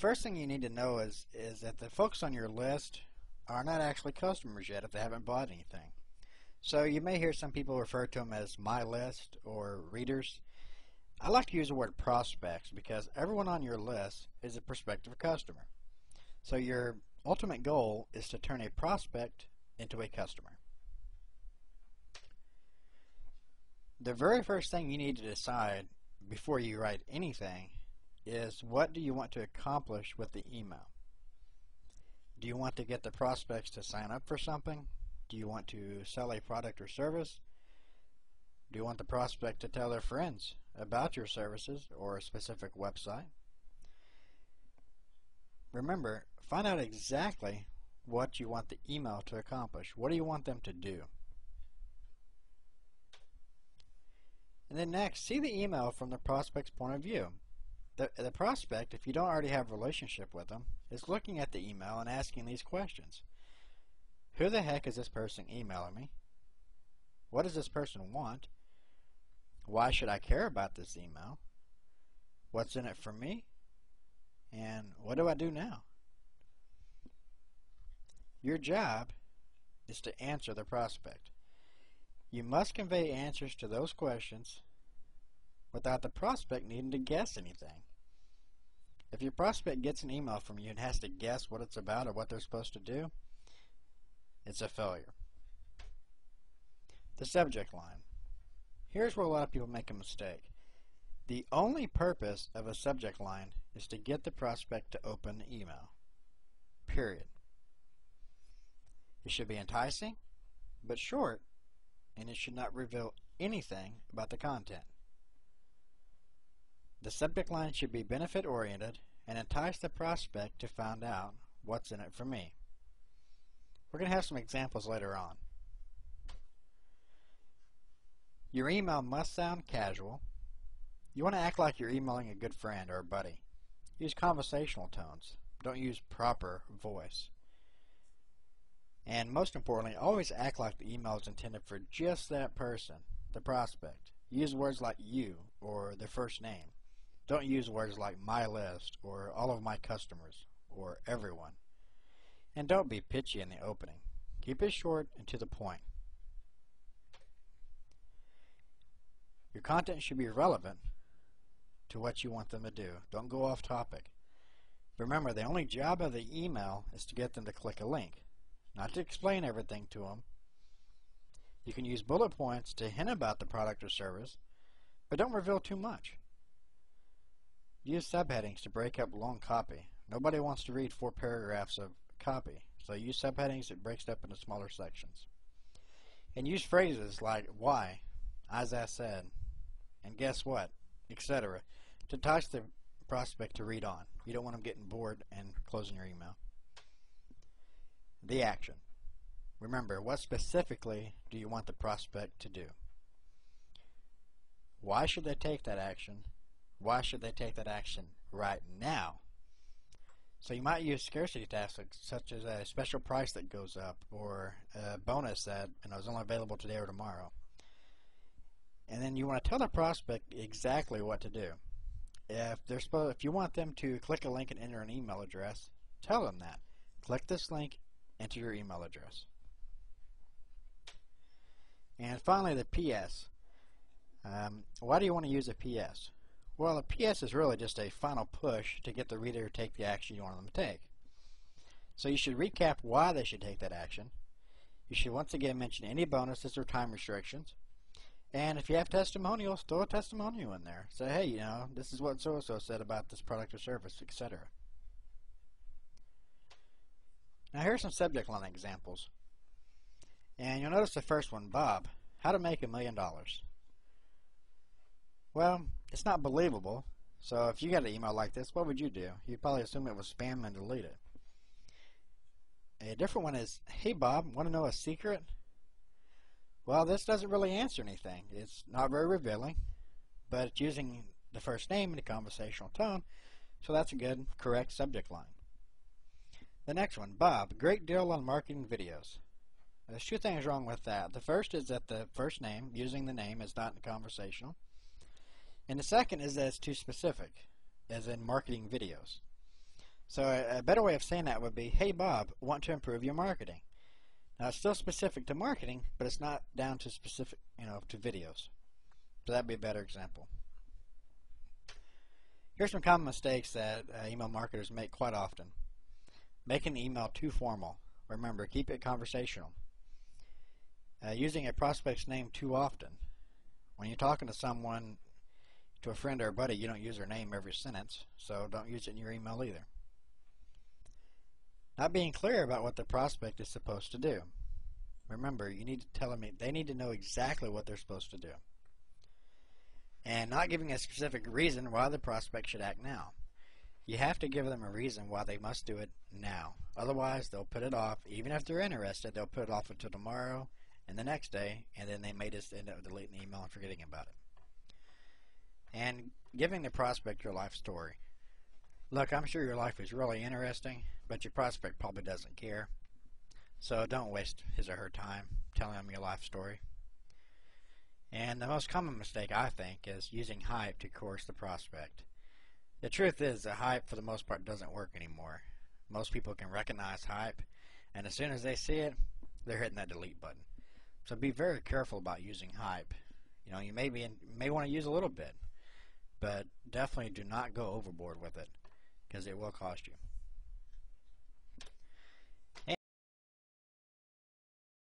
first thing you need to know is that the folks on your list are not actually customers yet if they haven't bought anything. So you may hear some people refer to them as my list or readers. I like to use the word prospects because everyone on your list is a prospective customer. So your ultimate goal is to turn a prospect into a customer. The very first thing you need to decide before you write anything is, what do you want to accomplish with the email? Do you want to get the prospects to sign up for something? Do you want to sell a product or service? Do you want the prospect to tell their friends about your services or a specific website? Remember, find out exactly what you want the email to accomplish. What do you want them to do? And then next, see the email from the prospect's point of view. The prospect, if you don't already have a relationship with them, is looking at the email and asking these questions. Who the heck is this person emailing me? What does this person want? Why should I care about this email? What's in it for me? And what do I do now? Your job is to answer the prospect. You must convey answers to those questions without the prospect needing to guess anything. If your prospect gets an email from you and has to guess what it's about or what they're supposed to do, it's a failure. The subject line. Here's where a lot of people make a mistake. The only purpose of a subject line is to get the prospect to open the email. Period. It should be enticing, but short, and it should not reveal anything about the content. The subject line should be benefit-oriented and entice the prospect to find out what's in it for me. We're going to have some examples later on. Your email must sound casual. You want to act like you're emailing a good friend or a buddy. Use conversational tones. Don't use proper voice. And most importantly, always act like the email is intended for just that person, the prospect. Use words like you or their first name. Don't use words like my list or all of my customers or everyone. And don't be pitchy in the opening. Keep it short and to the point. Your content should be relevant to what you want them to do. Don't go off topic. Remember, the only job of the email is to get them to click a link, not to explain everything to them. You can use bullet points to hint about the product or service, but don't reveal too much. Use subheadings to break up long copy. Nobody wants to read 4 paragraphs of copy, so use subheadings that breaks it up into smaller sections. And use phrases like why, as I said, and guess what, etc. to entice the prospect to read on. You don't want them getting bored and closing your email. The action. Remember, what specifically do you want the prospect to do? Why should they take that action? Why should they take that action right now? So you might use scarcity tactics such as a special price that goes up or a bonus that is only available today or tomorrow. And then you want to tell the prospect exactly what to do. If you want them to click a link and enter an email address, tell them that. Click this link, enter your email address. And finally, the PS. Why do you want to use a PS? Well, a PS is really just a final push to get the reader to take the action you want them to take. So you should recap why they should take that action. You should once again mention any bonuses or time restrictions. And if you have testimonials, throw a testimonial in there. Say, hey, this is what so-and-so said about this product or service, etc. Now here's some subject line examples. And you'll notice the first one, Bob, how to make $1 million. Well, it's not believable. So if you got an email like this, what would you do? You'd probably assume it was spam and delete it. A different one is, hey Bob, want to know a secret? Well, this doesn't really answer anything. It's not very revealing, but it's using the first name in a conversational tone, so that's a good, correct subject line. The next one, Bob, great deal on marketing videos. There's 2 things wrong with that. The first is that the first name, using the name, is not conversational. And the second is that it's too specific, as in marketing videos. So a better way of saying that would be, hey Bob, want to improve your marketing. Now it's still specific to marketing, but it's not down to specific, to videos. So that'd be a better example. Here's some common mistakes that email marketers make quite often. Making the email too formal. Remember, keep it conversational. Using a prospect's name too often. When you're talking to someone, to a friend or a buddy, you don't use their name every sentence, so don't use it in your email either. Not being clear about what the prospect is supposed to do. Remember, you need to tell them they need to know exactly what they're supposed to do. And not giving a specific reason why the prospect should act now. You have to give them a reason why they must do it now. Otherwise, they'll put it off. Even if they're interested, they'll put it off until tomorrow and the next day, and then they may just end up deleting the email and forgetting about it. And giving the prospect your life story. Look, I'm sure your life is really interesting, but your prospect probably doesn't care. So don't waste his or her time telling them your life story. And the most common mistake, I think, is using hype to coerce the prospect. The truth is that hype, for the most part, doesn't work anymore. Most people can recognize hype, and as soon as they see it, they're hitting that delete button. So be very careful about using hype. You may want to use a little bit, but definitely do not go overboard with it, because it will cost you.